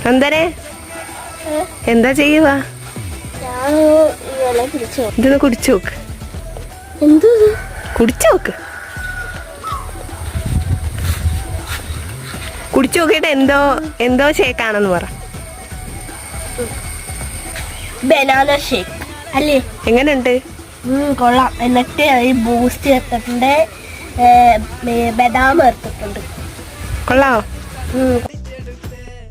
എന്തരെ എന്താ ചെയ്യുക? ഇതൊന്ന് കുടിച്ചു നോക്ക്. കുടിച്ചു നോക്ക്. കുടിച്ചു നോക്കിയിട്ട് എന്തോ എന്തോ ഷേക്കാണെന്ന് പറ. ബനാന ഷേക്ക് അല്ലേ? എങ്ങനെയുണ്ട്? കൊള്ളാം. എന്നിട്ട് ഈ ബൂസ്റ്റ് ചേർത്തിട്ടുണ്ട്, ബദാം ചേർത്തിട്ടുണ്ട്. കൊള്ളാമോ?